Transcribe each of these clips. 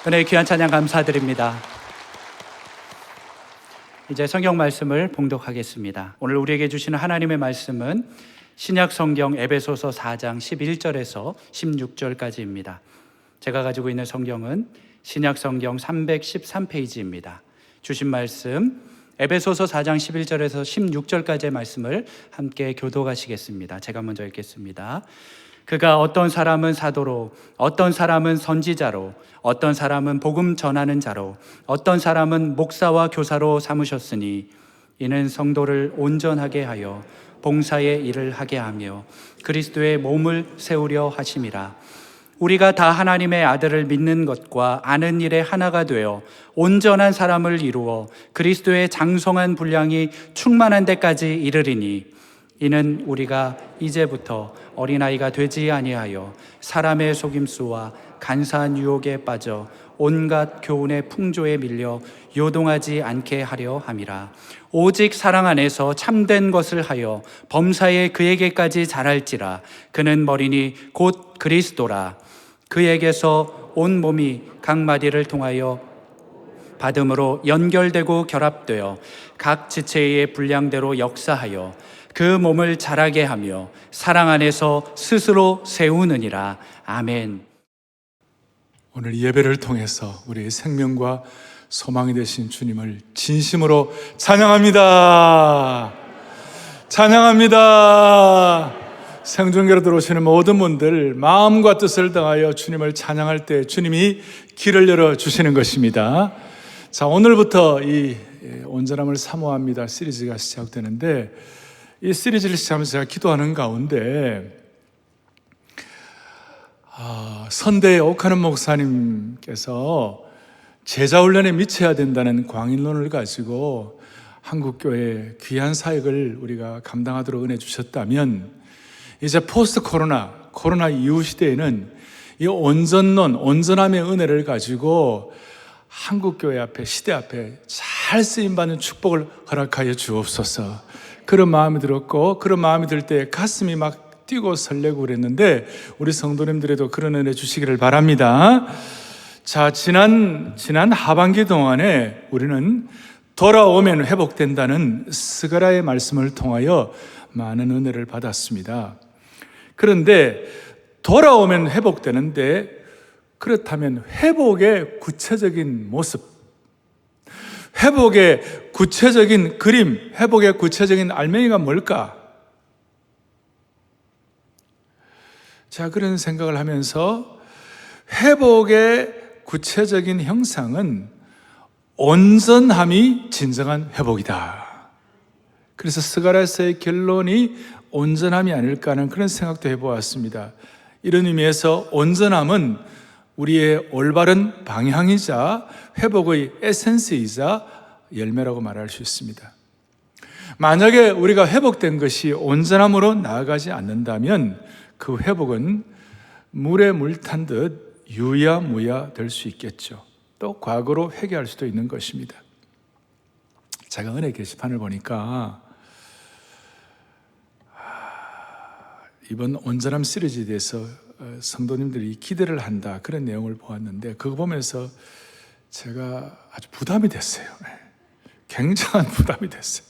은혜의 귀한 찬양 감사드립니다. 이제 성경 말씀을 봉독하겠습니다. 오늘 우리에게 주시는 하나님의 말씀은 신약 성경 에베소서 4장 11절에서 16절까지입니다. 제가 가지고 있는 성경은 신약 성경 313페이지입니다. 주신 말씀 에베소서 4장 11절에서 16절까지의 말씀을 함께 교독하시겠습니다. 제가 먼저 읽겠습니다. 그가 어떤 사람은 사도로, 어떤 사람은 선지자로, 어떤 사람은 복음 전하는 자로, 어떤 사람은 목사와 교사로 삼으셨으니 이는 성도를 온전하게 하여 봉사의 일을 하게 하며 그리스도의 몸을 세우려 하심이라. 우리가 다 하나님의 아들을 믿는 것과 아는 일에 하나가 되어 온전한 사람을 이루어 그리스도의 장성한 분량이 충만한 데까지 이르리니 이는 우리가 이제부터 어린아이가 되지 아니하여 사람의 속임수와 간사한 유혹에 빠져 온갖 교훈의 풍조에 밀려 요동하지 않게 하려 함이라. 오직 사랑 안에서 참된 것을 하여 범사에 그에게까지 자랄지라. 그는 머리니 곧 그리스도라. 그에게서 온 몸이 각 마디를 통하여 받음으로 연결되고 결합되어 각 지체의 분량대로 역사하여 그 몸을 자라게 하며 사랑 안에서 스스로 세우느니라. 아멘. 오늘 예배를 통해서 우리의 생명과 소망이 되신 주님을 진심으로 찬양합니다. 찬양합니다. 생중계로 들어오시는 모든 분들 마음과 뜻을 다하여 주님을 찬양할 때 주님이 길을 열어주시는 것입니다. 자, 오늘부터 이 온전함을 사모합니다 시리즈가 시작되는데, 이 시리즈를 시작하면서 제가 기도하는 가운데 선대의 옥하는 목사님께서 제자훈련에 미쳐야 된다는 광인론을 가지고 한국교회 귀한 사역을 우리가 감당하도록 은혜 주셨다면, 이제 포스트 코로나 이후 시대에는 이 온전론, 온전함의 은혜를 가지고 한국교회 앞에, 시대 앞에 잘 쓰임받는 축복을 허락하여 주옵소서. 그런 마음이 들었고, 그런 마음이 들 때 가슴이 막 뛰고 설레고 그랬는데, 우리 성도님들에도 그런 은혜 주시기를 바랍니다. 자, 지난 하반기 동안에 우리는 돌아오면 회복된다는 스가랴의 말씀을 통하여 많은 은혜를 받았습니다. 그런데 돌아오면 회복되는데, 그렇다면 회복의 구체적인 모습, 회복의 구체적인 그림, 회복의 구체적인 알맹이가 뭘까? 자, 그런 생각을 하면서 회복의 구체적인 형상은 온전함이 진정한 회복이다. 그래서 스가랴서의 결론이 온전함이 아닐까 하는 그런 생각도 해보았습니다. 이런 의미에서 온전함은 우리의 올바른 방향이자 회복의 에센스이자 열매라고 말할 수 있습니다. 만약에 우리가 회복된 것이 온전함으로 나아가지 않는다면 그 회복은 물에 물 탄 듯 유야무야 될 수 있겠죠. 또 과거로 회개할 수도 있는 것입니다. 제가 은혜 게시판을 보니까 이번 온전함 시리즈에 대해서 성도님들이 기대를 한다, 그런 내용을 보았는데, 그거 보면서 제가 아주 부담이 됐어요. 굉장한 부담이 됐어요.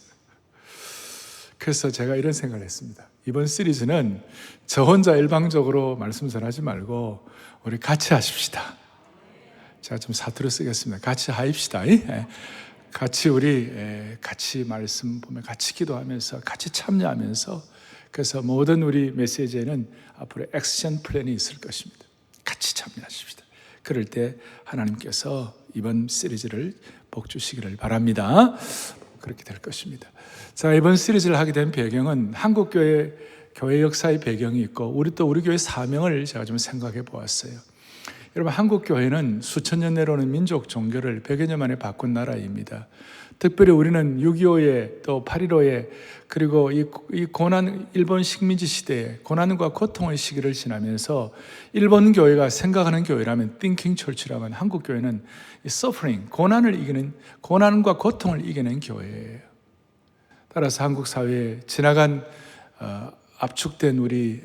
그래서 제가 이런 생각을 했습니다. 이번 시리즈는 저 혼자 일방적으로 말씀 전하지 말고 우리 같이 하십시다. 제가 좀 사투리 쓰겠습니다. 같이 하입시다. 같이 우리 같이 말씀 보면 같이 기도하면서 같이 참여하면서, 그래서 모든 우리 메시지에는 앞으로 액션 플랜이 있을 것입니다. 같이 참여하십시다. 그럴 때 하나님께서 이번 시리즈를 복 주시기를 바랍니다. 그렇게 될 것입니다. 자, 이번 시리즈를 하게 된 배경은 한국교회 교회 역사의 배경이 있고, 우리 교회 사명을 제가 좀 생각해 보았어요. 여러분, 한국교회는 수천 년 내로는 민족 종교를 100여 년 만에 바꾼 나라입니다. 특별히 우리는 6.25에 또 8.15에 그리고 이 고난, 일본 식민지 시대에 고난과 고통의 시기를 지나면서 일본 교회가 생각하는 교회라면 thinking church라면, 한국 교회는 suffering, 고난을 이기는, 고난과 고통을 이기는 교회예요. 따라서 한국 사회에 지나간 압축된 우리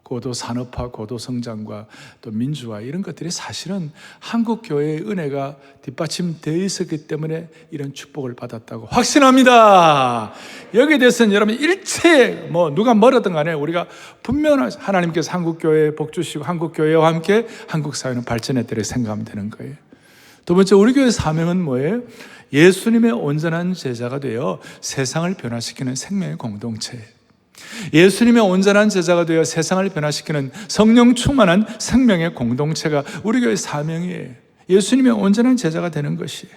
고도 산업화, 고도 성장과 또 민주화, 이런 것들이 사실은 한국 교회의 은혜가 뒷받침되어 있었기 때문에 이런 축복을 받았다고 확신합니다. 여기에 대해서는 여러분 일체 누가 뭐라든 간에 우리가 분명한, 하나님께서 한국 교회에 복 주시고 한국 교회와 함께 한국 사회는 발전했다고 생각하면 되는 거예요. 두 번째, 우리 교회 사명은 뭐예요? 예수님의 온전한 제자가 되어 세상을 변화시키는 생명의 공동체. 예수님의 온전한 제자가 되어 세상을 변화시키는 성령 충만한 생명의 공동체가 우리 교회의 사명이에요. 예수님의 온전한 제자가 되는 것이에요.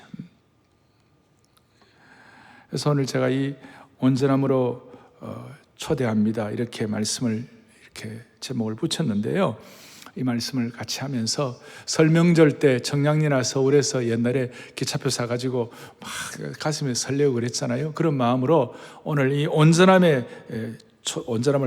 그래서 오늘 제가 이 온전함으로 초대합니다, 이렇게 말씀을 이렇게 제목을 붙였는데요. 이 말씀을 같이 하면서 설명절 때 청량리나 서울에서 옛날에 기차표 사가지고 막 가슴에 설레고 그랬잖아요. 그런 마음으로 오늘 이 온전함을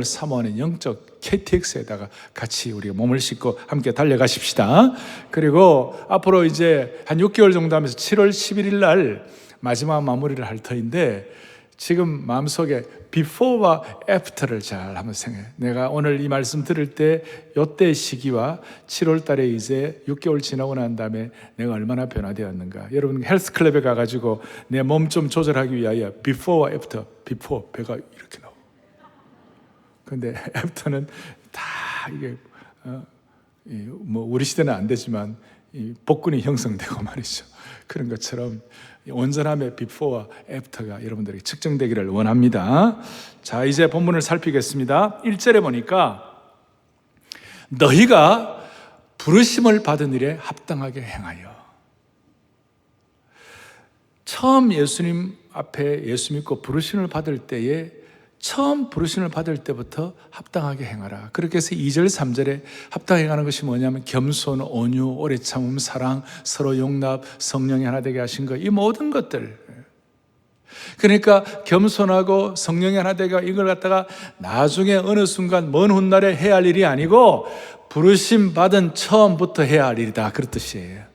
사모하는 영적 KTX에다가 같이 우리가 몸을 싣고 함께 달려가십시다. 그리고 앞으로 이제 한 6개월 정도 하면서 7월 11일 날 마지막 마무리를 할 터인데, 지금 마음속에 before와 after를 잘 한번 생각해. 내가 오늘 이 말씀 들을 때 이때 시기와 7월 달에 이제 6개월 지나고 난 다음에 내가 얼마나 변화되었는가. 여러분 헬스클럽에 가가지고 내 몸 좀 조절하기 위하여 before와 after, before 배가 이렇게 나오고, 근데 애프터는 다 이게 우리 시대는 안 되지만 이 복근이 형성되고 말이죠. 그런 것처럼 온전함의 비포와 애프터가 여러분들에게 측정되기를 원합니다. 자, 이제 본문을 살피겠습니다. 1절에 보니까 너희가 부르심을 받은 일에 합당하게 행하여. 처음 예수님 앞에 예수 믿고 부르심을 받을 때에 처음 부르심을 받을 때부터 합당하게 행하라. 그렇게 해서 2절, 3절에 합당하게 행하는 것이 뭐냐면 겸손, 온유, 오래 참음, 사랑, 서로 용납, 성령이 하나 되게 하신 것, 이 모든 것들. 그러니까 겸손하고 성령이 하나 되게 이걸 갖다가 나중에 어느 순간 먼 훗날에 해야 할 일이 아니고 부르심 받은 처음부터 해야 할 일이다. 그런 뜻이에요.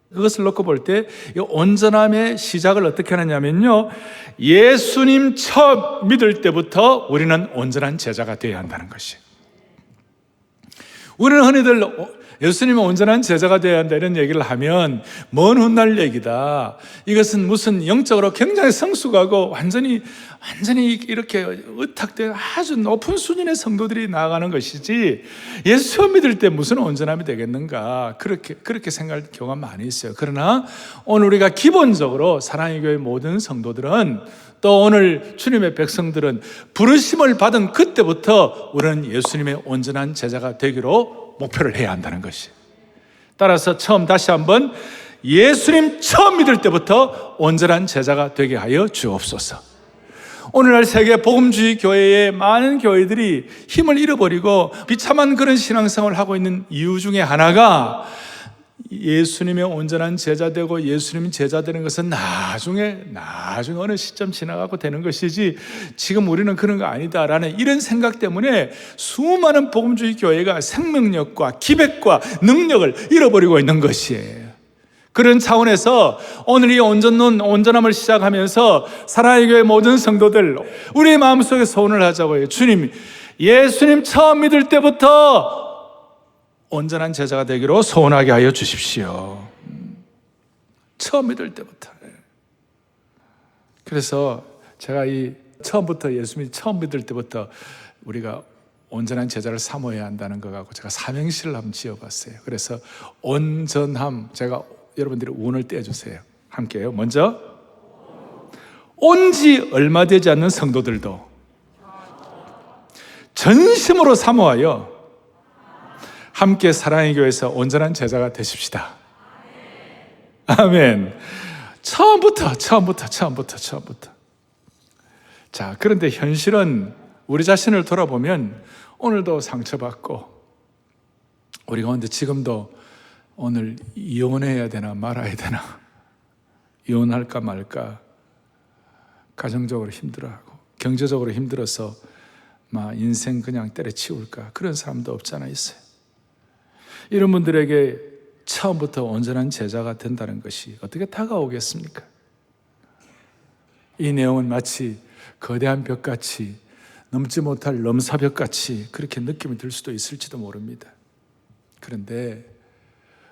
그것을 놓고 볼 때 이 온전함의 시작을 어떻게 하느냐면요, 예수님 처음 믿을 때부터 우리는 온전한 제자가 되어야 한다는 것이. 우리는 흔히들 예수님은 온전한 제자가 되어야 한다 이런 얘기를 하면 먼 훗날 얘기다. 이것은 무슨 영적으로 굉장히 성숙하고 완전히 이렇게 의탁된 아주 높은 수준의 성도들이 나아가는 것이지, 예수 믿을 때 무슨 온전함이 되겠는가, 그렇게 생각할 경우가 많이 있어요. 그러나 오늘 우리가 기본적으로 사랑의 교회 모든 성도들은, 또 오늘 주님의 백성들은 부르심을 받은 그때부터 우리는 예수님의 온전한 제자가 되기로 목표를 해야 한다는 것이. 따라서 다시 한번 예수님 처음 믿을 때부터 온전한 제자가 되게 하여 주옵소서. 오늘날 세계 복음주의 교회의 많은 교회들이 힘을 잃어버리고 비참한 그런 신앙생활을 하고 있는 이유 중에 하나가, 예수님의 온전한 제자 되고 예수님 제자 되는 것은 나중에 어느 시점 지나가고 되는 것이지 지금 우리는 그런 거 아니다라는 이런 생각 때문에 수많은 복음주의 교회가 생명력과 기백과 능력을 잃어버리고 있는 것이에요. 그런 차원에서 오늘 이 온전함을 시작하면서 사랑의 교회 모든 성도들, 우리의 마음속에 소원을 하자고요. 주님, 예수님 처음 믿을 때부터 온전한 제자가 되기로 소원하게 하여 주십시오. 처음 믿을 때부터. 그래서 제가 처음부터 예수님이 처음 믿을 때부터 우리가 온전한 제자를 사모해야 한다는 거 갖고 제가 삼행시를 한번 지어봤어요. 그래서 온전함, 제가 여러분들이 운을 떼어주세요. 함께요. 먼저, 온지 얼마 되지 않는 성도들도 전심으로 사모하여 함께 사랑의 교회에서 온전한 제자가 되십시다. 아멘. 처음부터. 자, 그런데 현실은 우리 자신을 돌아보면 오늘도 상처받고, 우리 가운데 지금도 오늘 이혼해야 되나 말아야 되나, 이혼할까 말까, 가정적으로 힘들어하고 경제적으로 힘들어서 인생 그냥 때려치울까, 그런 사람도 없지 않아 있어요. 이런 분들에게 처음부터 온전한 제자가 된다는 것이 어떻게 다가오겠습니까? 이 내용은 마치 거대한 벽같이, 넘지 못할 넘사벽같이 그렇게 느낌이 들 수도 있을지도 모릅니다. 그런데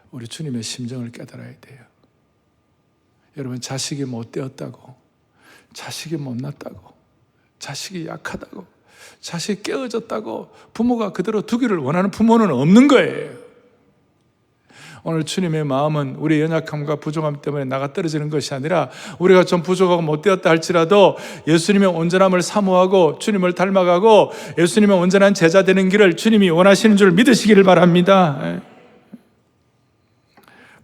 우리 주님의 심정을 깨달아야 돼요. 여러분, 자식이 못되었다고, 자식이 못났다고, 자식이 약하다고, 자식이 깨어졌다고 부모가 그대로 두기를 원하는 부모는 없는 거예요. 오늘 주님의 마음은 우리의 연약함과 부족함 때문에 나가 떨어지는 것이 아니라, 우리가 좀 부족하고 못되었다 할지라도 예수님의 온전함을 사모하고 주님을 닮아가고 예수님의 온전한 제자 되는 길을 주님이 원하시는 줄 믿으시기를 바랍니다.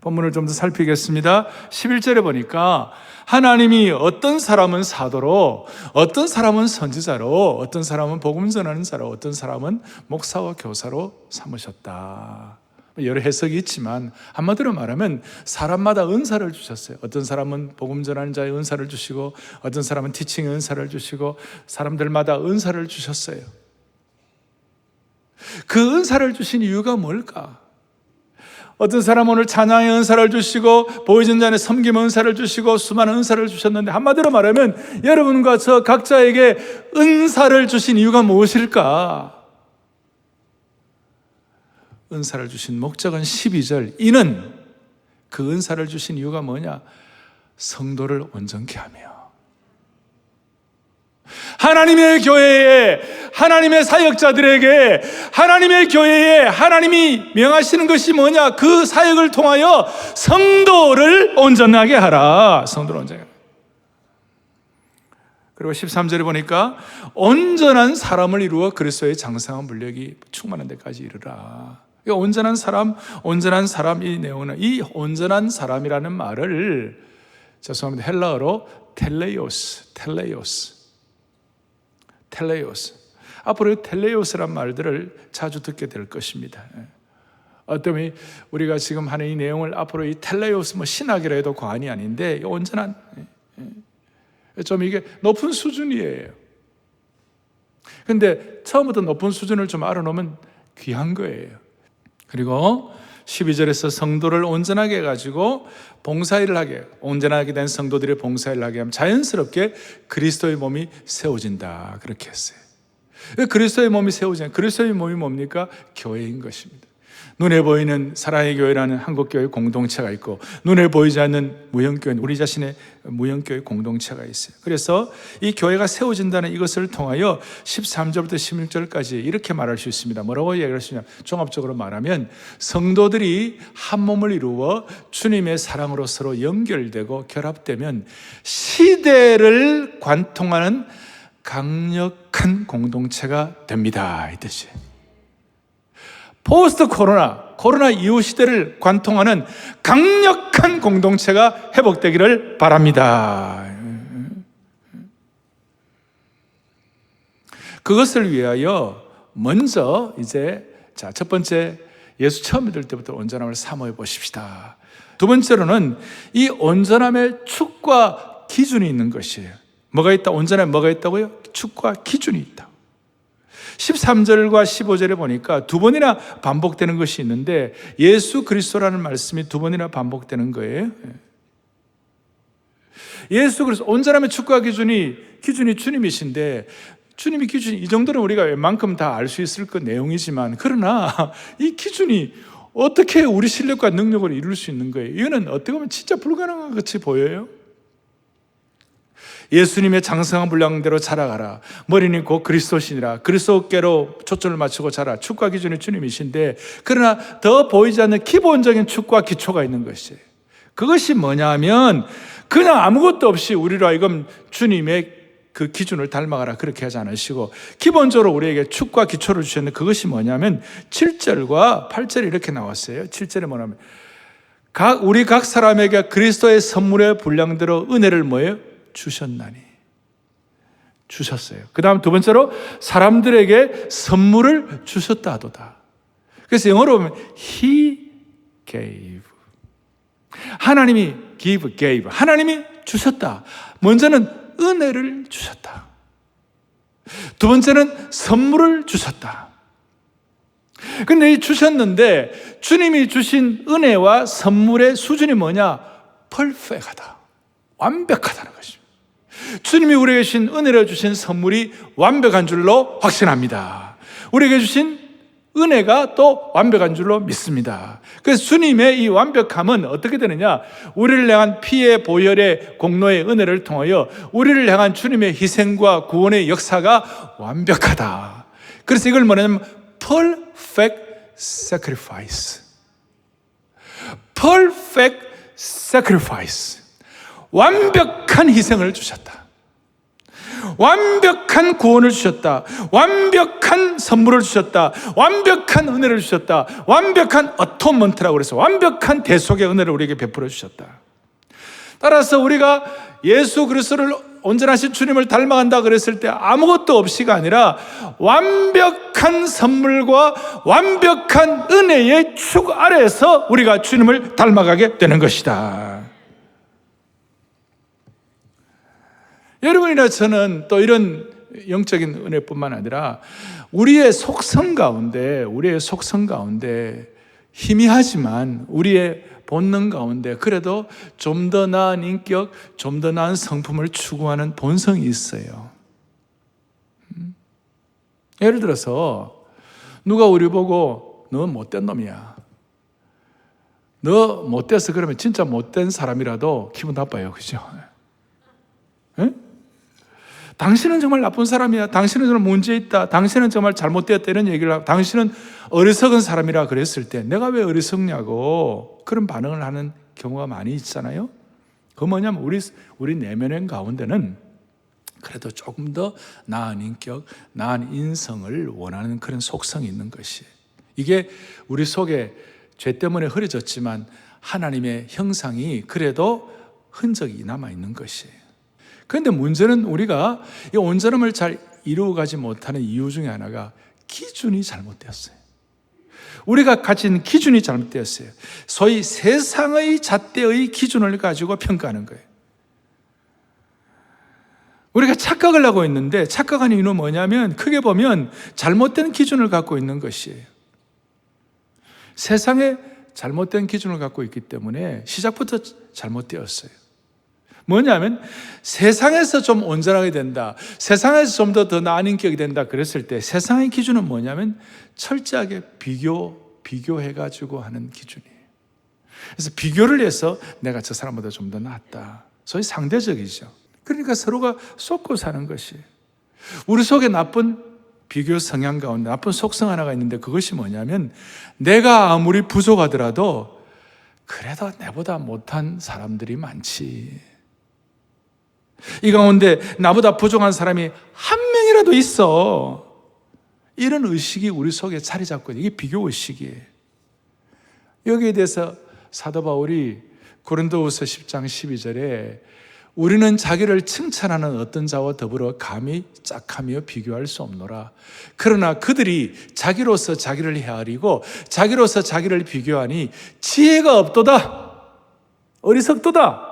본문을 좀 더 살피겠습니다. 11절에 보니까 하나님이 어떤 사람은 사도로, 어떤 사람은 선지자로, 어떤 사람은 복음 전하는 자로, 어떤 사람은 목사와 교사로 삼으셨다. 여러 해석이 있지만 한마디로 말하면 사람마다 은사를 주셨어요. 어떤 사람은 복음 전하는 자의 은사를 주시고, 어떤 사람은 티칭의 은사를 주시고, 사람들마다 은사를 주셨어요. 그 은사를 주신 이유가 뭘까? 어떤 사람은 오늘 찬양의 은사를 주시고, 보이전자의 섬김 은사를 주시고, 수많은 은사를 주셨는데, 한마디로 말하면 여러분과 저 각자에게 은사를 주신 이유가 무엇일까? 은사를 주신 목적은 12절, 이는 그 은사를 주신 이유가 뭐냐? 성도를 온전케 하며, 하나님의 교회에, 하나님의 사역자들에게, 하나님의 교회에 하나님이 명하시는 것이 뭐냐? 그 사역을 통하여 성도를 온전하게 하라. 성도를 온전하게 하라. 그리고 13절에 보니까 온전한 사람을 이루어 그리스도의 장성한 물력이 충만한 데까지 이르라. 온전한 사람, 온전한 사람, 이 내용은 이 온전한 사람이라는 말을 죄송합니다. 헬라어로 텔레오스. 앞으로 텔레오스란 말들을 자주 듣게 될 것입니다. 어쩌면 우리가 지금 하는 이 내용을 앞으로 이 텔레오스 신학이라 해도 과언이 아닌데 온전한 좀 이게 높은 수준이에요. 근데 처음부터 높은 수준을 좀 알아놓으면 귀한 거예요. 그리고 12절에서 성도를 온전하게 해가지고 봉사일을 하게, 온전하게 된 성도들의 봉사일을 하게 하면 자연스럽게 그리스도의 몸이 세워진다. 그렇게 했어요. 그리스도의 몸이 세워지는, 그리스도의 몸이 뭡니까? 교회인 것입니다. 눈에 보이는 사랑의 교회라는 한국교회 공동체가 있고, 눈에 보이지 않는 무형교회, 우리 자신의 무형교회 공동체가 있어요. 그래서 이 교회가 세워진다는 이것을 통하여 13절부터 16절까지 이렇게 말할 수 있습니다. 뭐라고 얘기할 수 있냐? 종합적으로 말하면 성도들이 한 몸을 이루어 주님의 사랑으로 서로 연결되고 결합되면 시대를 관통하는 강력한 공동체가 됩니다. 이 뜻이에요. 포스트 코로나 이후 시대를 관통하는 강력한 공동체가 회복되기를 바랍니다. 그것을 위하여 먼저 이제 첫 번째 예수 처음 믿을 때부터 온전함을 사모해 보십시다. 두 번째로는 이 온전함의 축과 기준이 있는 것이에요. 뭐가 있다? 온전함에 뭐가 있다고요? 축과 기준이 있다. 13절과 15절에 보니까 두 번이나 반복되는 것이 있는데 예수 그리스도라는 말씀이 두 번이나 반복되는 거예요. 예수 그리스도 온전함의 축과 기준이 주님이신데 주님이 기준이 이 정도는 우리가 웬만큼 다 알 수 있을 그 내용이지만 그러나 이 기준이 어떻게 우리 실력과 능력을 이룰 수 있는 거예요? 이거는 어떻게 보면 진짜 불가능한 것 같이 보여요. 예수님의 장성한 분량대로 자라가라. 머리는 곧 그리스도시니라. 그리스도께로 초점을 맞추고 자라. 축과 기준이 주님이신데 그러나 더 보이지 않는 기본적인 축과 기초가 있는 것이에요. 그것이 뭐냐면 그냥 아무것도 없이 우리로 하여금 주님의 그 기준을 닮아가라 그렇게 하지 않으시고 기본적으로 우리에게 축과 기초를 주셨는데 그것이 뭐냐면 7절과 8절에 이렇게 나왔어요. 7절에 뭐냐면 우리 각 사람에게 그리스도의 선물의 분량대로 은혜를 뭐예요? 주셨어요. 그 다음 두 번째로 사람들에게 선물을 주셨다 하도다. 그래서 영어로 보면 He gave. 하나님이 gave. 하나님이 주셨다. 먼저는 은혜를 주셨다. 두 번째는 선물을 주셨다. 근데 이 주셨는데 주님이 주신 은혜와 선물의 수준이 뭐냐? 퍼펙트하다. 완벽하다는 것입니다. 주님이 우리에게 주신 은혜로 주신 선물이 완벽한 줄로 확신합니다. 우리에게 주신 은혜가 또 완벽한 줄로 믿습니다. 그래서 주님의 이 완벽함은 어떻게 되느냐? 우리를 향한 피의 보혈의 공로의 은혜를 통하여 우리를 향한 주님의 희생과 구원의 역사가 완벽하다. 그래서 이걸 뭐냐면 perfect sacrifice. perfect sacrifice. 완벽한 희생을 주셨다. 완벽한 구원을 주셨다. 완벽한 선물을 주셨다. 완벽한 은혜를 주셨다. 완벽한 어토먼트라고 그래서 완벽한 대속의 은혜를 우리에게 베풀어 주셨다. 따라서 우리가 예수 그리스도를 온전하신 주님을 닮아간다 그랬을 때 아무것도 없이가 아니라 완벽한 선물과 완벽한 은혜의 축 아래에서 우리가 주님을 닮아가게 되는 것이다. 여러분이나 저는 또 이런 영적인 은혜뿐만 아니라 우리의 속성 가운데 희미하지만 우리의 본능 가운데 그래도 좀 더 나은 인격, 좀 더 나은 성품을 추구하는 본성이 있어요. 예를 들어서 누가 우리 보고 너 못된 놈이야. 너 못돼서 그러면 진짜 못된 사람이라도 기분 나빠요. 그죠? 에? 당신은 정말 나쁜 사람이야. 당신은 정말 문제 있다. 당신은 정말 잘못되었다. 이런 얘기를 하고 당신은 어리석은 사람이라 그랬을 때 내가 왜 어리석냐고 그런 반응을 하는 경우가 많이 있잖아요. 그 뭐냐면 우리 내면 가운데는 그래도 조금 더 나은 인격, 나은 인성을 원하는 그런 속성이 있는 것이. 이게 우리 속에 죄 때문에 흐려졌지만 하나님의 형상이 그래도 흔적이 남아있는 것이에요. 그런데 문제는 우리가 이 온전함을 잘 이루어가지 못하는 이유 중에 하나가 기준이 잘못되었어요. 우리가 가진 기준이 잘못되었어요. 소위 세상의 잣대의 기준을 가지고 평가하는 거예요. 우리가 착각을 하고 있는데 착각하는 이유는 뭐냐면 크게 보면 잘못된 기준을 갖고 있는 것이에요. 세상에 잘못된 기준을 갖고 있기 때문에 시작부터 잘못되었어요. 뭐냐면 세상에서 좀 온전하게 된다, 세상에서 좀 더 나은 인격이 된다 그랬을 때 세상의 기준은 뭐냐면 철저하게 비교해가지고 하는 기준이에요. 그래서 비교를 해서 내가 저 사람보다 좀 더 낫다, 소위 상대적이죠. 그러니까 서로가 쏟고 사는 것이에요. 우리 속에 나쁜 비교 성향 가운데 나쁜 속성 하나가 있는데 그것이 뭐냐면 내가 아무리 부족하더라도 그래도 내보다 못한 사람들이 많지, 이 가운데 나보다 부족한 사람이 한 명이라도 있어, 이런 의식이 우리 속에 자리 잡고 있는, 이게 비교 의식이에요. 여기에 대해서 사도 바울이 고린도후서 10장 12절에 우리는 자기를 칭찬하는 어떤 자와 더불어 감히 짝하며 비교할 수 없노라. 그러나 그들이 자기로서 자기를 헤아리고 자기로서 자기를 비교하니 지혜가 없도다, 어리석도다.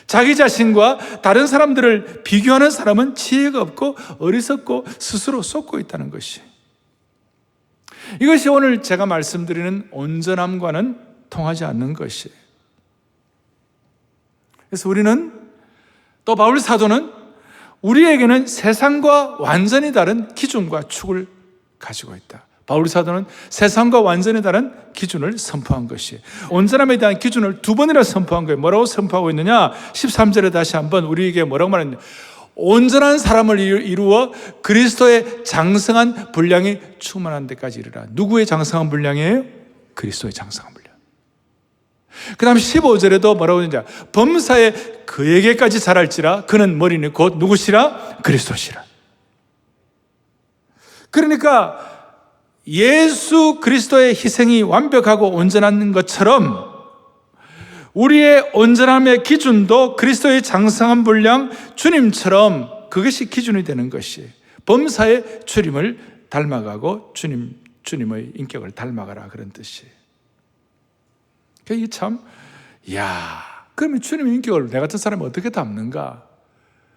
자기 자신과 다른 사람들을 비교하는 사람은 지혜가 없고 어리석고 스스로 쏟고 있다는 것이, 이것이 오늘 제가 말씀드리는 온전함과는 통하지 않는 것이에요. 그래서 우리는, 또 바울 사도는 우리에게는 세상과 완전히 다른 기준과 축을 가지고 있다. 바울 사도는 세상과 완전히 다른 기준을 선포한 것이에요. 온전함에 대한 기준을 두 번이나 선포한 거예요. 뭐라고 선포하고 있느냐? 13절에 다시 한번 우리에게 뭐라고 말했느냐? 온전한 사람을 이루어 그리스도의 장성한 분량이 충만한 데까지 이르라. 누구의 장성한 분량이에요? 그리스도의 장성한 분량. 그 다음 15절에도 뭐라고 했느냐? 범사에 그에게까지 자랄지라. 그는 머리는 곧 누구시라? 그리스도시라. 그러니까 예수 그리스도의 희생이 완벽하고 온전한 것처럼 우리의 온전함의 기준도 그리스도의 장성한 분량 주님처럼 그것이 기준이 되는 것이에요. 범사의 주님을 닮아가고 주님의 인격을 닮아가라, 그런 뜻이에요. 이게 참, 그러면 주님의 인격을 내 같은 사람이 어떻게 닮는가?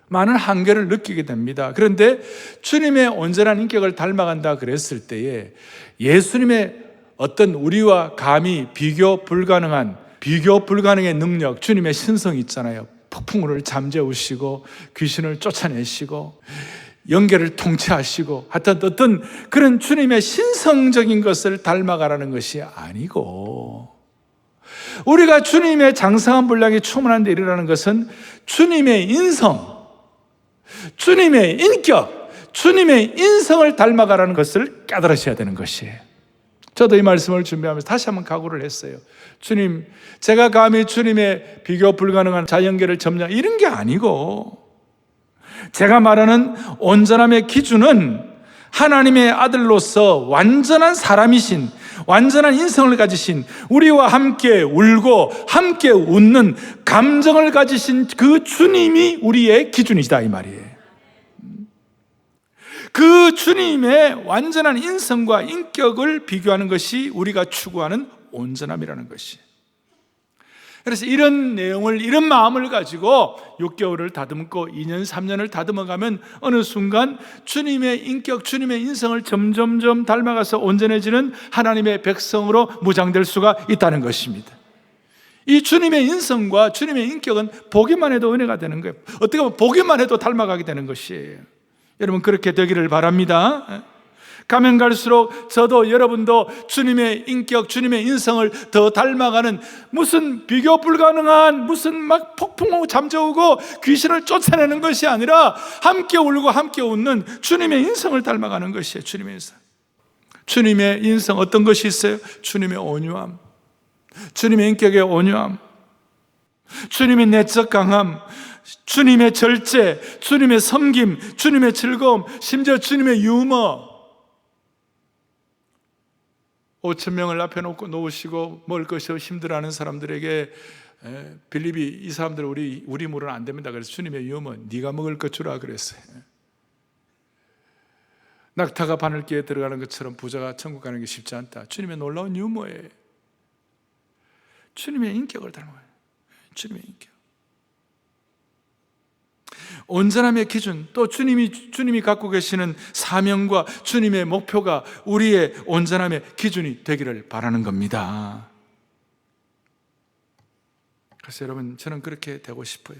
많은 한계를 느끼게 됩니다. 그런데 주님의 온전한 인격을 닮아간다 그랬을 때에 예수님의 어떤 우리와 감히 비교 불가능의 능력, 주님의 신성이 있잖아요. 폭풍우를 잠재우시고 귀신을 쫓아내시고 영계를 통치하시고 하여튼 어떤 그런 주님의 신성적인 것을 닮아가라는 것이 아니고, 우리가 주님의 장성한 분량이 충만한 데 이르라는 것은 주님의 인성, 주님의 인격, 주님의 인성을 닮아가라는 것을 깨달으셔야 되는 것이에요. 저도 이 말씀을 준비하면서 다시 한번 각오를 했어요. 주님, 제가 감히 주님의 비교 불가능한 자연계를 점령, 이런 게 아니고, 제가 말하는 온전함의 기준은 하나님의 아들로서 완전한 사람이신, 완전한 인성을 가지신, 우리와 함께 울고 함께 웃는 감정을 가지신 그 주님이 우리의 기준이다, 이 말이에요. 그 주님의 완전한 인성과 인격을 비교하는 것이 우리가 추구하는 온전함이라는 것이. 그래서 이런 내용을, 이런 마음을 가지고 6개월을 다듬고 2년, 3년을 다듬어가면 어느 순간 주님의 인격, 주님의 인성을 점점점 닮아가서 온전해지는 하나님의 백성으로 무장될 수가 있다는 것입니다. 이 주님의 인성과 주님의 인격은 보기만 해도 은혜가 되는 거예요. 어떻게 보면 보기만 해도 닮아가게 되는 것이에요. 여러분, 그렇게 되기를 바랍니다. 가면 갈수록 저도 여러분도 주님의 인격, 주님의 인성을 더 닮아가는, 무슨 비교 불가능한, 무슨 막 폭풍 잠재우고 귀신을 쫓아내는 것이 아니라 함께 울고 함께 웃는 주님의 인성을 닮아가는 것이에요. 주님의 인성. 주님의 인성 어떤 것이 있어요? 주님의 온유함, 주님의 인격의 온유함, 주님의 내적 강함, 주님의 절제, 주님의 섬김, 주님의 즐거움, 심지어 주님의 유머. 5천 명을 앞에 놓으시고 먹을 것이 힘들어하는 사람들에게 빌립이 이 사람들 우리 물은 안 됩니다. 그래서 주님의 유머, 네가 먹을 것 주라 그랬어요. 낙타가 바늘기에 들어가는 것처럼 부자가 천국 가는 게 쉽지 않다. 주님의 놀라운 유머예요. 주님의 인격을 닮아요. 주님의 인격. 온전함의 기준, 또 주님이 갖고 계시는 사명과 주님의 목표가 우리의 온전함의 기준이 되기를 바라는 겁니다. 그래서 여러분, 저는 그렇게 되고 싶어요.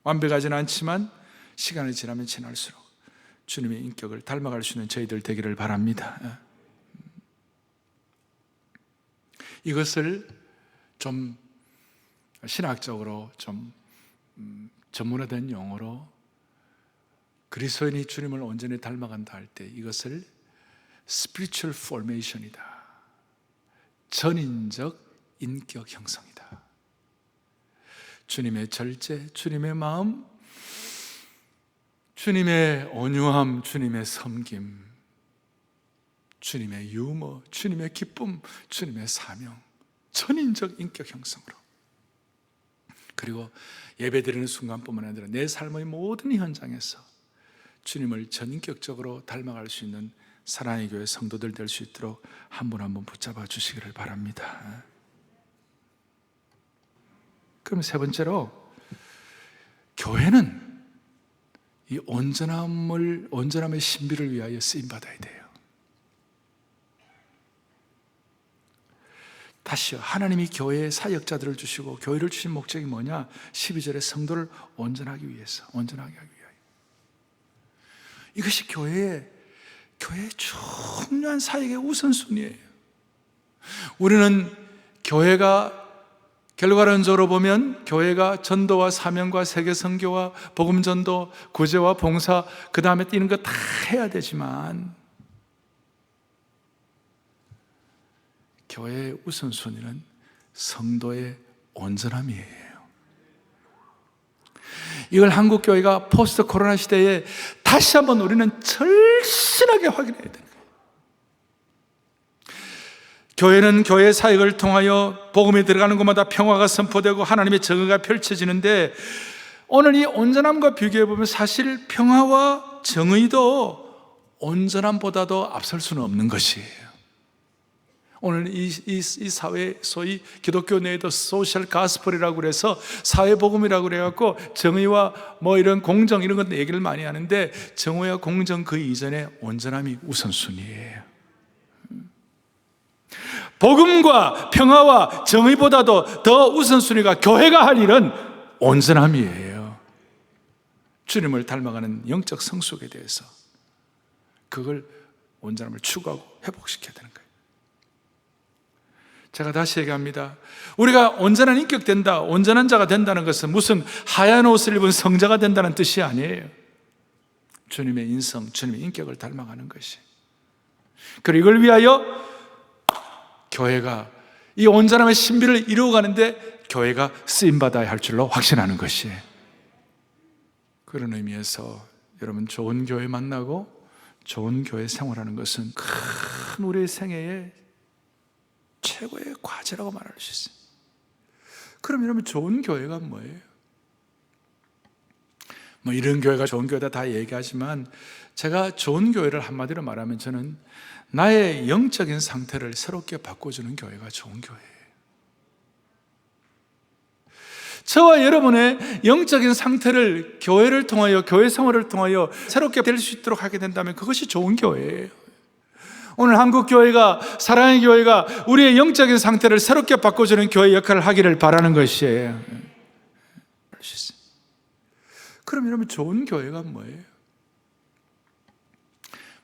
완벽하지는 않지만 시간이 지나면 지날수록 주님의 인격을 닮아갈 수 있는 저희들 되기를 바랍니다. 이것을 좀 신학적으로 좀 전문화된 용어로 그리스도인이 주님을 온전히 닮아간다 할 때 이것을 spiritual formation이다. 전인적 인격 형성이다. 주님의 절제, 주님의 마음, 주님의 온유함, 주님의 섬김, 주님의 유머, 주님의 기쁨, 주님의 사명, 전인적 인격 형성으로. 그리고 예배드리는 순간뿐만 아니라 내 삶의 모든 현장에서 주님을 전인격적으로 닮아갈 수 있는 사랑의 교회 성도들 될 수 있도록 한 분 한 분 붙잡아 주시기를 바랍니다. 그럼 세 번째로, 교회는 이 온전함의 신비를 위하여 쓰임받아야 돼요. 다시요, 하나님이 교회에 사역자들을 주시고 교회를 주신 목적이 뭐냐? 12절에 성도를 온전하기 위해서, 온전하게 하기 위하여. 이것이 교회의 중요한 사역의 우선순위예요. 우리는 교회가 결과론적으로 보면 교회가 전도와 사명과 세계 선교와 복음 전도, 구제와 봉사, 그 다음에 뛰는 거 다 해야 되지만 교회의 우선순위는 성도의 온전함이에요. 이걸 한국교회가 포스트 코로나 시대에 다시 한번 우리는 절실하게 확인해야 되는 거예요. 교회는 교회 사역을 통하여 복음이 들어가는 곳마다 평화가 선포되고 하나님의 정의가 펼쳐지는데, 오늘 이 온전함과 비교해 보면 사실 평화와 정의도 온전함보다도 앞설 수는 없는 것이에요. 오늘 이 사회, 소위 기독교 내에도 소셜 가스펠이라고 그래서 사회복음이라고 그래갖고 정의와 뭐 이런 공정 이런 것 얘기를 많이 하는데, 정의와 공정 그 이전에 온전함이 우선순위예요. 복음과 평화와 정의보다도 더 우선순위가 교회가 할 일은 온전함이에요. 주님을 닮아가는 영적 성숙에 대해서 그걸 온전함을 추구하고 회복시켜야 되는 거예요. 제가 다시 얘기합니다. 우리가 온전한 인격 된다, 온전한 자가 된다는 것은 무슨 하얀 옷을 입은 성자가 된다는 뜻이 아니에요. 주님의 인성, 주님의 인격을 닮아가는 것이. 그리고 이걸 위하여 교회가 이 온전함의 신비를 이루어가는데 교회가 쓰임받아야 할 줄로 확신하는 것이에요. 그런 의미에서 여러분, 좋은 교회 만나고 좋은 교회 생활하는 것은 큰 우리의 생애에 최고의 과제라고 말할 수 있어요. 그럼 여러분, 좋은 교회가 뭐예요? 뭐 이런 교회가 좋은 교회다 다 얘기하지만, 제가 좋은 교회를 한마디로 말하면 저는 나의 영적인 상태를 새롭게 바꿔주는 교회가 좋은 교회예요. 저와 여러분의 영적인 상태를 교회를 통하여, 교회 생활을 통하여 새롭게 될 수 있도록 하게 된다면 그것이 좋은 교회예요. 오늘 한국교회가, 사랑의 교회가 우리의 영적인 상태를 새롭게 바꿔주는 교회 역할을 하기를 바라는 것이에요. 그럼 여러분, 좋은 교회가 뭐예요?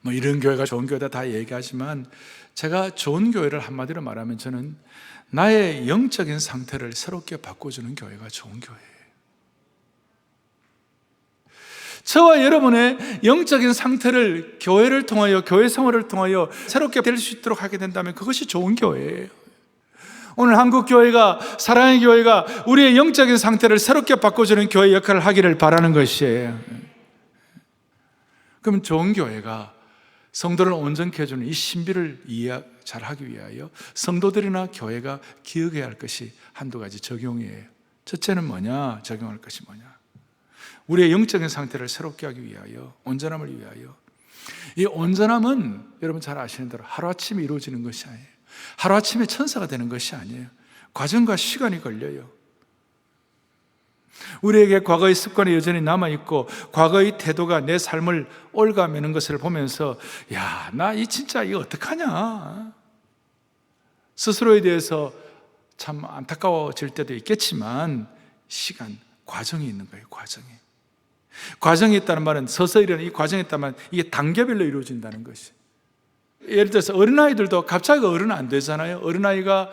뭐 이런 교회가 좋은 교회다 다 얘기하지만 제가 좋은 교회를 한마디로 말하면 저는 나의 영적인 상태를 새롭게 바꿔주는 교회가 좋은 교회예요. 저와 여러분의 영적인 상태를 교회를 통하여, 교회 생활을 통하여 새롭게 될 수 있도록 하게 된다면 그것이 좋은 교회예요. 오늘 한국 교회가, 사랑의 교회가 우리의 영적인 상태를 새롭게 바꿔주는 교회 역할을 하기를 바라는 것이에요. 그럼 좋은 교회가 성도를 온전케 해주는 이 신비를 잘하기 위하여 성도들이나 교회가 기억해야 할 것이 한두 가지 적용이에요. 첫째는 뭐냐? 적용할 것이 뭐냐? 우리의 영적인 상태를 새롭게 하기 위하여, 온전함을 위하여. 이 온전함은 여러분 잘 아시는 대로 하루아침에 이루어지는 것이 아니에요. 하루아침에 천사가 되는 것이 아니에요. 과정과 시간이 걸려요. 우리에게 과거의 습관이 여전히 남아있고 과거의 태도가 내 삶을 올가매는 것을 보면서 야, 나 진짜 이거 어떡하냐, 스스로에 대해서 참 안타까워질 때도 있겠지만 시간, 과정이 있는 거예요. 과정이 있다는 말은 서서히 일어나는 이 과정이 있다면 이게 단계별로 이루어진다는 것이. 예를 들어서 어린아이들도 갑자기 어른은 안 되잖아요. 어린아이가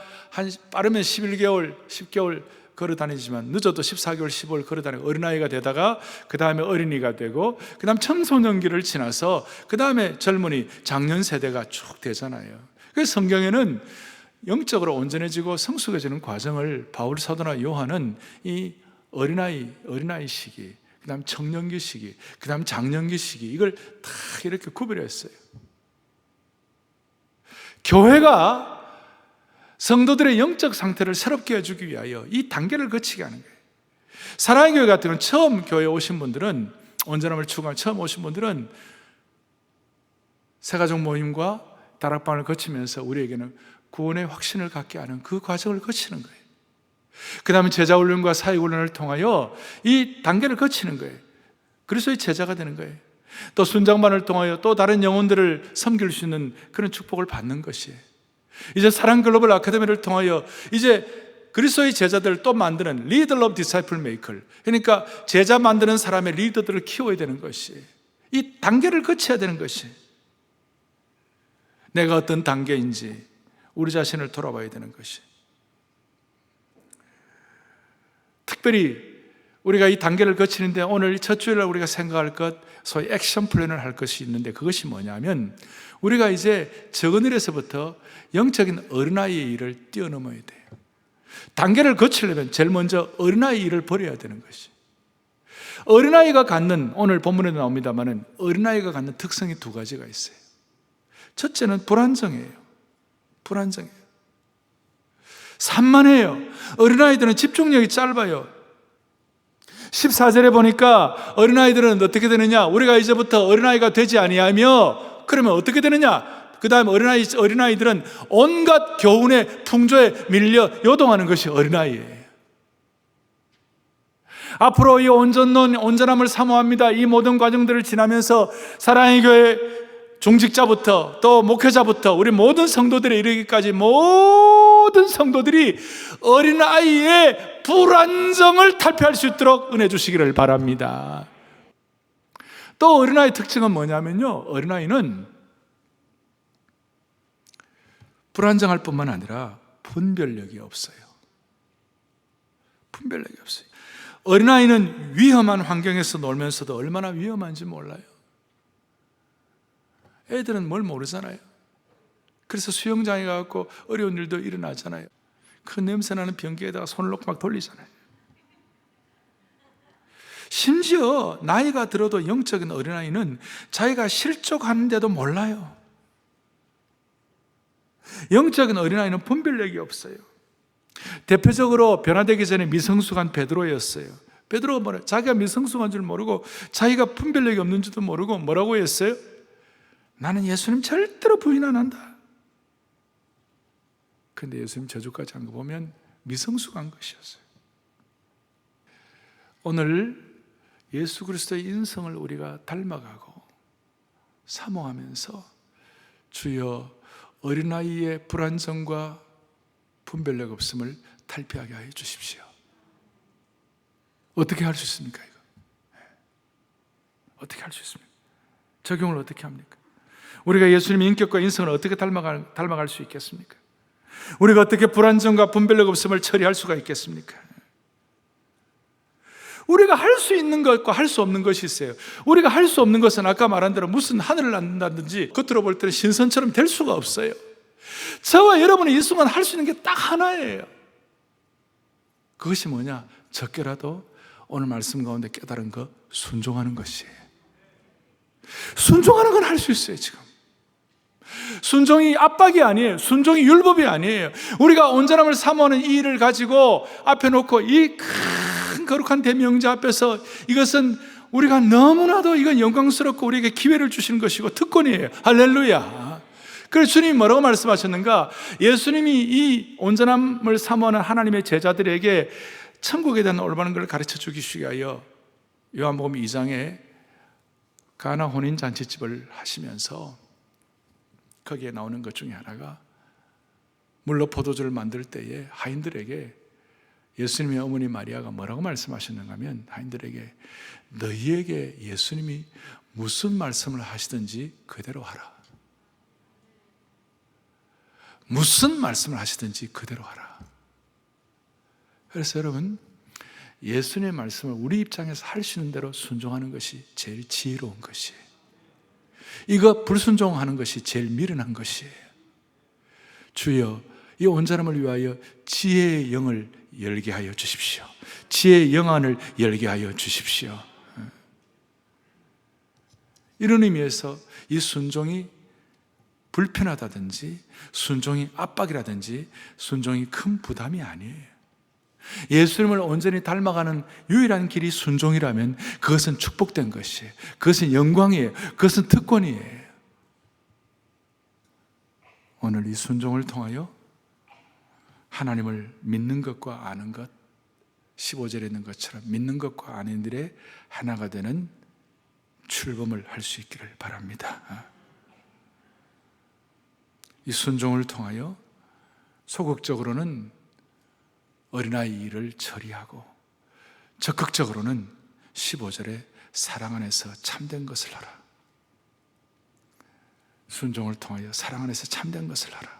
빠르면 11개월, 10개월 걸어 다니지만 늦어도 14개월, 15개월 걸어 다니고 어린아이가 되다가 그 다음에 어린이가 되고 그 다음 청소년기를 지나서 그 다음에 젊은이, 장년 세대가 쭉 되잖아요. 그래서 성경에는 영적으로 온전해지고 성숙해지는 과정을 바울 사도나 요한은 이 어린아이 시기, 그 다음 청년기 시기, 그 다음 장년기 시기, 이걸 다 이렇게 구별했어요. 교회가 성도들의 영적 상태를 새롭게 해주기 위하여 이 단계를 거치게 하는 거예요. 사랑의 교회 같은 경우는 처음 교회에 오신 분들은, 온전함을 추구하는 처음 오신 분들은 새가족 모임과 다락방을 거치면서 우리에게는 구원의 확신을 갖게 하는 그 과정을 거치는 거예요. 그 다음에 제자훈련과 사역훈련을 통하여 이 단계를 거치는 거예요. 그래서 이 제자가 되는 거예요. 또 순장반을 통하여 또 다른 영혼들을 섬길 수 있는 그런 축복을 받는 것이에요. 이제 사랑 글로벌 아카데미를 통하여 이제 그리스도의 제자들을 또 만드는 리더 오브 디사이플 메이커, 그러니까 제자 만드는 사람의 리더들을 키워야 되는 것이에요. 이 단계를 거쳐야 되는 것이에요. 내가 어떤 단계인지 우리 자신을 돌아봐야 되는 것이에요. 특별히 우리가 이 단계를 거치는데 오늘 첫 주일날 우리가 생각할 것, 소위 액션 플랜을 할 것이 있는데 그것이 뭐냐면 우리가 이제 적은 일에서부터 영적인 어린아이의 일을 뛰어넘어야 돼요. 단계를 거치려면 제일 먼저 어린아이 일을 버려야 되는 것이. 어린아이가 갖는, 오늘 본문에도 나옵니다마는 어린아이가 갖는 특성이 두 가지가 있어요. 첫째는 불안정해요. 산만해요. 어린아이들은 집중력이 짧아요. 14절에 보니까 어린아이들은 어떻게 되느냐, 우리가 이제부터 어린아이가 되지 아니하며, 그러면 어떻게 되느냐, 그 다음 어린아이들은 온갖 교훈의 풍조에 밀려 요동하는 것이 어린아이예요. 앞으로 이 온전함을 사모합니다. 이 모든 과정들을 지나면서 사랑의 교회 중직자부터 또 목회자부터 우리 모든 성도들에 이르기까지 모든 성도들이 어린아이의 불안정을 탈피할 수 있도록 은혜 주시기를 바랍니다. 또 어린아이의 특징은 뭐냐면요, 어린아이는 불안정할 뿐만 아니라 분별력이 없어요. 어린아이는 위험한 환경에서 놀면서도 얼마나 위험한지 몰라요. 애들은 뭘 모르잖아요. 그래서 수영장에 가서 어려운 일도 일어나잖아요. 그 냄새나는 변기에다가 손을 놓고 막 돌리잖아요. 심지어 나이가 들어도 영적인 어린아이는 자기가 실족하는데도 몰라요. 영적인 어린아이는 분별력이 없어요. 대표적으로 변화되기 전에 미성숙한 베드로였어요. 베드로가 뭐래? 자기가 미성숙한 줄 모르고 자기가 분별력이 없는 줄도 모르고 뭐라고 했어요? 나는 예수님 절대로 부인 안 한다. 그런데 예수님 저주까지 한 거 보면 미성숙한 것이었어요. 오늘 예수 그리스도의 인성을 우리가 닮아가고 사모하면서 주여 어린아이의 불안정과 분별력 없음을 탈피하게 하여 주십시오. 어떻게 할 수 있습니까? 이거 어떻게 할 수 있습니까? 적용을 어떻게 합니까? 우리가 예수님의 인격과 인성을 어떻게 닮아갈 수 있겠습니까? 우리가 어떻게 불완전과 분별력 없음을 처리할 수가 있겠습니까? 우리가 할 수 있는 것과 할 수 없는 것이 있어요. 우리가 할 수 없는 것은 아까 말한 대로 무슨 하늘을 난다든지 겉으로 볼 때는 신선처럼 될 수가 없어요. 저와 여러분이 이 순간 할 수 있는 게 딱 하나예요. 그것이 뭐냐? 적게라도 오늘 말씀 가운데 깨달은 거 순종하는 것이에요. 순종하는 건 할 수 있어요. 지금 순종이 압박이 아니에요. 순종이 율법이 아니에요. 우리가 온전함을 사모하는 이 일을 가지고 앞에 놓고 이 큰 거룩한 대명자 앞에서 이것은 우리가 너무나도 이건 영광스럽고 우리에게 기회를 주시는 것이고 특권이에요. 할렐루야. 그래서 주님이 뭐라고 말씀하셨는가? 예수님이 이 온전함을 사모하는 하나님의 제자들에게 천국에 대한 올바른 걸 가르쳐 주기 위하여 요한복음 2장에 가나 혼인잔치집을 하시면서 거기에 나오는 것 중에 하나가 물로 포도주를 만들 때에 하인들에게 예수님의 어머니 마리아가 뭐라고 말씀하셨는가 하면 하인들에게 너희에게 예수님이 무슨 말씀을 하시든지 그대로 하라. 무슨 말씀을 하시든지 그대로 하라. 그래서 여러분 예수님의 말씀을 우리 입장에서 할 수 있는 대로 순종하는 것이 제일 지혜로운 것이에요. 이거 불순종하는 것이 제일 미련한 것이에요. 주여 이 온전함을 위하여 지혜의 영을 열게 하여 주십시오. 지혜의 영안을 열게 하여 주십시오. 이런 의미에서 이 순종이 불편하다든지 순종이 압박이라든지 순종이 큰 부담이 아니에요. 예수님을 온전히 닮아가는 유일한 길이 순종이라면 그것은 축복된 것이에요. 그것은 영광이에요. 그것은 특권이에요. 오늘 이 순종을 통하여 하나님을 믿는 것과 아는 것, 15절에 있는 것처럼 믿는 것과 아는 일에 하나가 되는 출범을 할 수 있기를 바랍니다. 이 순종을 통하여 소극적으로는 어린아이 일을 처리하고 적극적으로는 15절에 사랑 안에서 참된 것을 하라. 순종을 통하여 사랑 안에서 참된 것을 하라.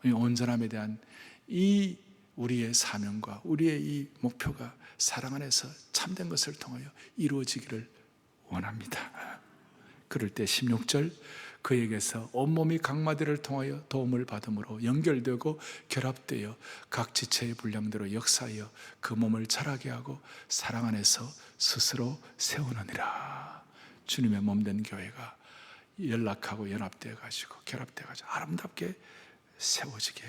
이 온전함에 대한 이 우리의 사명과 우리의 이 목표가 사랑 안에서 참된 것을 통하여 이루어지기를 원합니다. 그럴 때 16절 그에게서 온몸이 각 마디를 통하여 도움을 받음으로 연결되고 결합되어 각 지체의 분량대로 역사하여 그 몸을 자라게 하고 사랑 안에서 스스로 세우느니라. 주님의 몸된 교회가 연락하고 연합되어 가지고 결합되어 가지고 아름답게 세워지게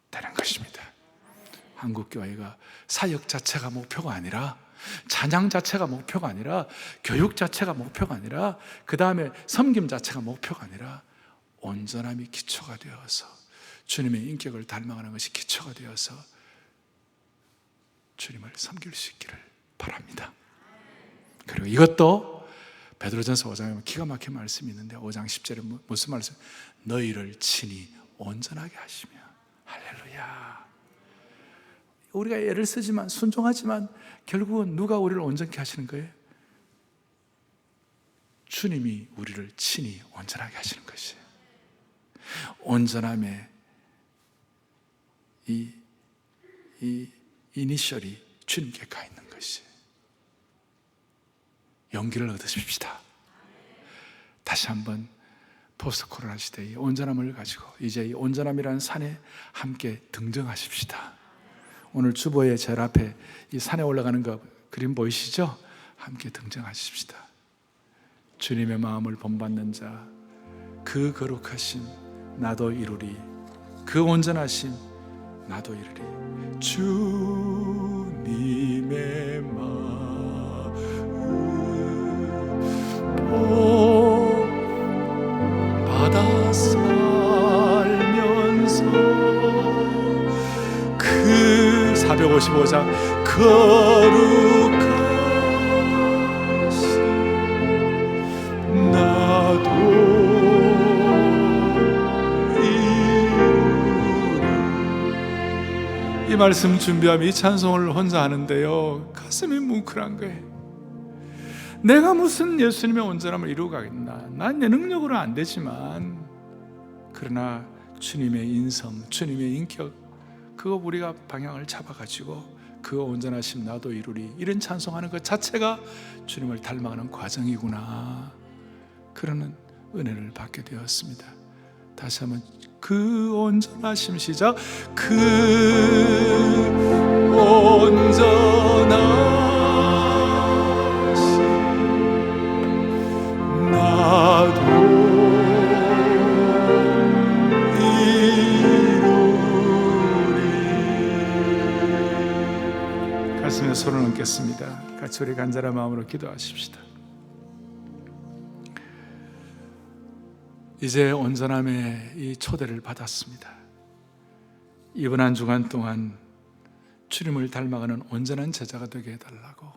되는 것입니다. 한국 교회가 사역 자체가 목표가 아니라 찬양 자체가 목표가 아니라 교육 자체가 목표가 아니라 그 다음에 섬김 자체가 목표가 아니라 온전함이 기초가 되어서 주님의 인격을 닮아가는 것이 기초가 되어서 주님을 섬길 수 있기를 바랍니다. 그리고 이것도 베드로전서 5장에 보면 기가 막힌 말씀이 있는데 5장 10절에 무슨 말씀? 너희를 친히 온전하게 하시며. 할렐루야. 우리가 애를 쓰지만 순종하지만 결국은 누가 우리를 온전케 하시는 거예요? 주님이 우리를 친히 온전하게 하시는 것이에요. 온전함의 이 이니셜이 주님께 가 있는 것이에요. 용기를 얻으십시다. 다시 한번 포스트 코로나 시대의 온전함을 가지고 이제 이 온전함이라는 산에 함께 등정하십시다. 오늘 주보의 절 앞에 이 산에 올라가는 거 그림 보이시죠? 함께 등정하십시다. 주님의 마음을 본받는 자, 그 거룩하심 나도 이루리, 그 온전하심 나도 이루리. 주님의 마음 받아 살면서 그 455장 거룩하신 나도 이루리. 이 말씀 준비하며 이 찬송을 혼자 하는데요 가슴이 뭉클한 거예요. 내가 무슨 예수님의 온전함을 이루어 가겠나? 난 내 능력으로는 안 되지만, 그러나 주님의 인성, 주님의 인격, 그거 우리가 방향을 잡아가지고 그 온전하심 나도 이루리, 이런 찬송하는 것 자체가 주님을 닮아가는 과정이구나, 그러는 은혜를 받게 되었습니다. 다시 한번 그 온전하심 시작. 그 온전하심 나도 이루리. 가슴에 손을 얹겠습니다. 같이 우리 간절한 마음으로 기도하십시다. 이제 온전함의 이 초대를 받았습니다. 이번 한 주간 동안 주님을 닮아가는 온전한 제자가 되게 해달라고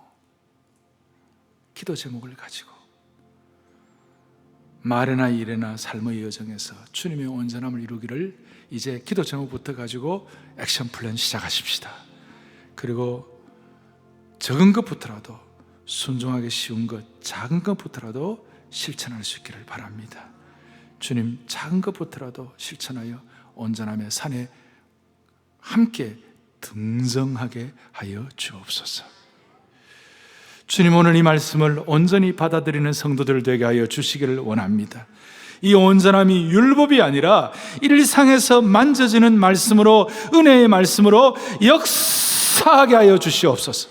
기도 제목을 가지고 말이나 일이나 삶의 여정에서 주님의 온전함을 이루기를 이제 기도 제목부터 가지고 액션 플랜 시작하십시다. 그리고 적은 것부터라도, 순종하기 쉬운 것, 작은 것부터라도 실천할 수 있기를 바랍니다. 주님, 작은 것부터라도 실천하여 온전함의 산에 함께 등정하게 하여 주옵소서. 주님, 오늘 이 말씀을 온전히 받아들이는 성도들 되게 하여 주시기를 원합니다. 이 온전함이 율법이 아니라 일상에서 만져지는 말씀으로, 은혜의 말씀으로 역사하게 하여 주시옵소서.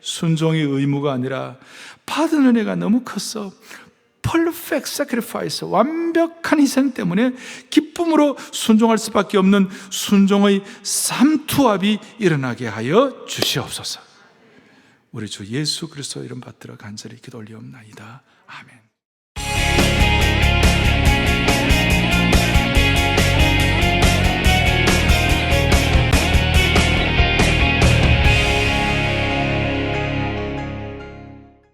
순종이 의무가 아니라 받은 은혜가 너무 컸어, perfect sacrifice, 완벽한 희생 때문에 기쁨으로 순종할 수밖에 없는 순종의 삼투압이 일어나게 하여 주시옵소서. 우리 주 예수 그리스도 이름 받들어 간절히 기도 올리옵나이다. 아멘.